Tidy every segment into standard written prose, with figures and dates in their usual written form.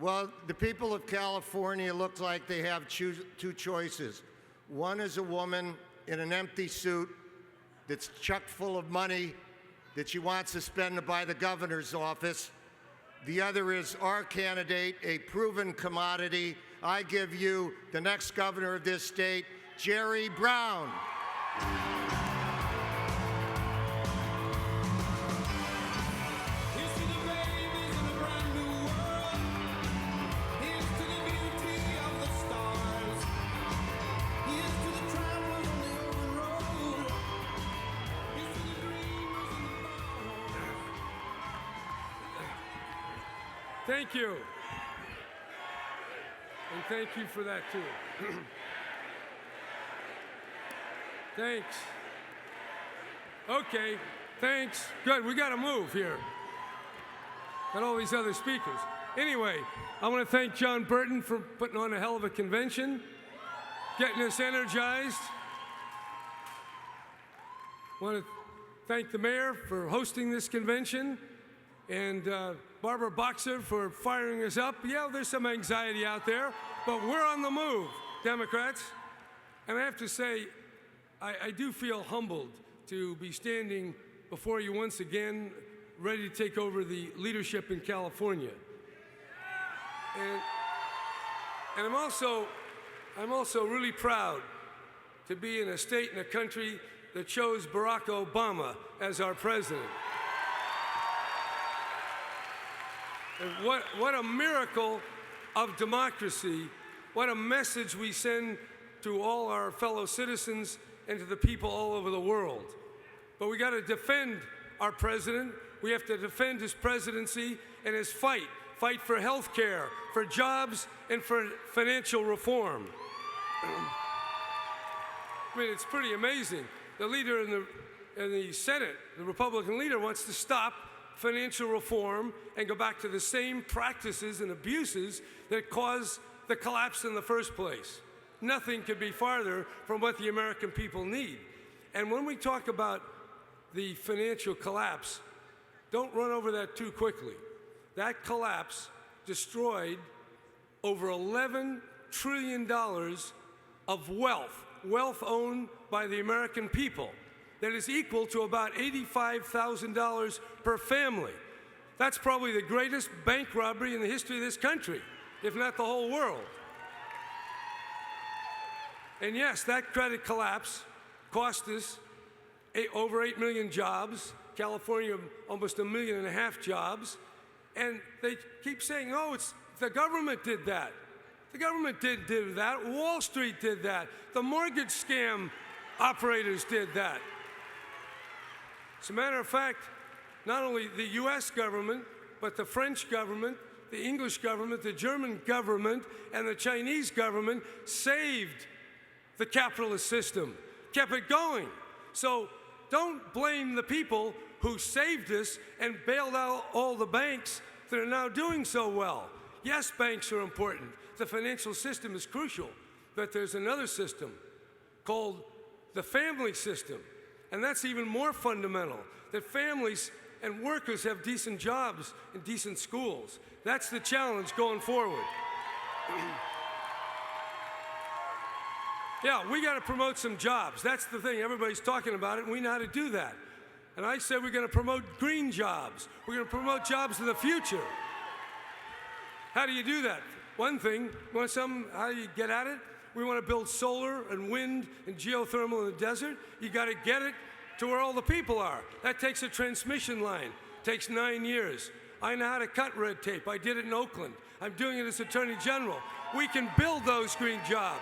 Well, the people of California look like they have two choices. One is a woman in an empty suit that's chock full of money that she wants to spend to buy the governor's office. The other is our candidate, a proven commodity. I give you the next governor of this state, Jerry Brown. Thank you. And thank you for that, too. Thanks. Okay, thanks. Good, we got to move here. Got all these other speakers. Anyway, I want to thank John Burton for putting on a hell of a convention, getting us energized. I want to thank the mayor for hosting this convention, and Barbara Boxer for firing us up. Yeah, there's some anxiety out there, but we're on the move, Democrats. And I have to say, I do feel humbled to be standing before you once again, ready to take over the leadership in California. And I'm also really proud to be in a state and a country that chose Barack Obama as our president. And what a miracle of democracy, what a message we send to all our fellow citizens and to the people all over the world. But we got to defend our president. We have to defend his presidency and his fight for health care, for jobs, and for financial reform. I mean, it's pretty amazing. The leader in the Senate, the Republican leader, wants to stop financial reform and go back to the same practices and abuses that caused the collapse in the first place. Nothing could be farther from what the American people need. And when we talk about the financial collapse, don't run over that too quickly. That collapse destroyed over $11 trillion of wealth owned by the American people. That is equal to about $85,000 per family. That's probably the greatest bank robbery in the history of this country, if not the whole world. And yes, that credit collapse cost us over 8 million jobs, California almost 1.5 million jobs, and they keep saying, oh, it's the government did that. The government did that, Wall Street did that, the mortgage scam operators did that. As a matter of fact, not only the US government, but the French government, the English government, the German government, and the Chinese government saved the capitalist system, kept it going. So don't blame the people who saved us and bailed out all the banks that are now doing so well. Yes, banks are important. The financial system is crucial, but there's another system called the family system. And that's even more fundamental, that families and workers have decent jobs and decent schools. That's the challenge going forward. Yeah, we got to promote some jobs. That's the thing. Everybody's talking about it, and we know how to do that. And I said we're going to promote green jobs. We're going to promote jobs of the future. How do you do that? One thing, how do you get at it? We want to build solar and wind and geothermal in the desert. You got to get it to where all the people are. That takes a transmission line. It takes 9 years. I know how to cut red tape. I did it in Oakland. I'm doing it as Attorney General. We can build those green jobs.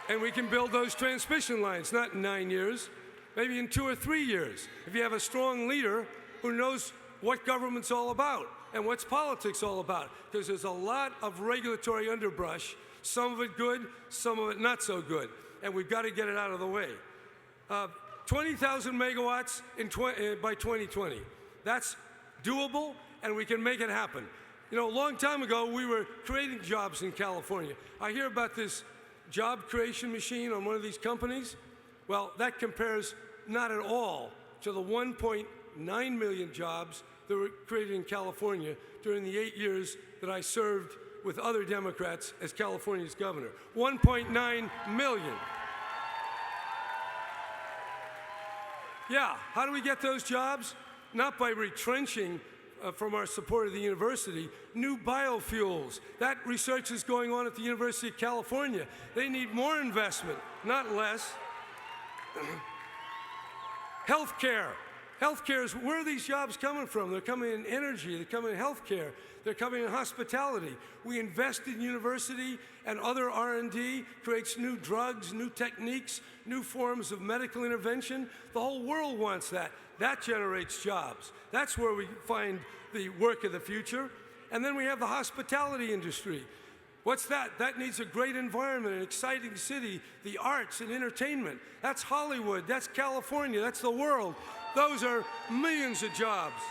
And we can build those transmission lines, not in 9 years, maybe in 2 or 3 years. If you have a strong leader who knows what government's all about and what's politics all about, because there's a lot of regulatory underbrush, some of it good, some of it not so good, and we've got to get it out of the way. 20,000 megawatts by 2020. That's doable, and we can make it happen. You know, a long time ago, we were creating jobs in California. I hear about this job creation machine on one of these companies. Well, that compares not at all to the 1.9 million jobs that were created in California during the 8 years that I served with other Democrats as California's governor. 1.9 million. Yeah, how do we get those jobs? Not by retrenching from our support of the university. New biofuels. That research is going on at the University of California. They need more investment, not less. Healthcare. Healthcare is where are these jobs coming from? They're coming in energy, they're coming in healthcare, they're coming in hospitality. We invest in university and other R&D, creates new drugs, new techniques, new forms of medical intervention. The whole world wants that. That generates jobs. That's where we find the work of the future. And then we have the hospitality industry. What's that? That needs a great environment, an exciting city, the arts and entertainment. That's Hollywood, that's California, that's the world. Those are millions of jobs.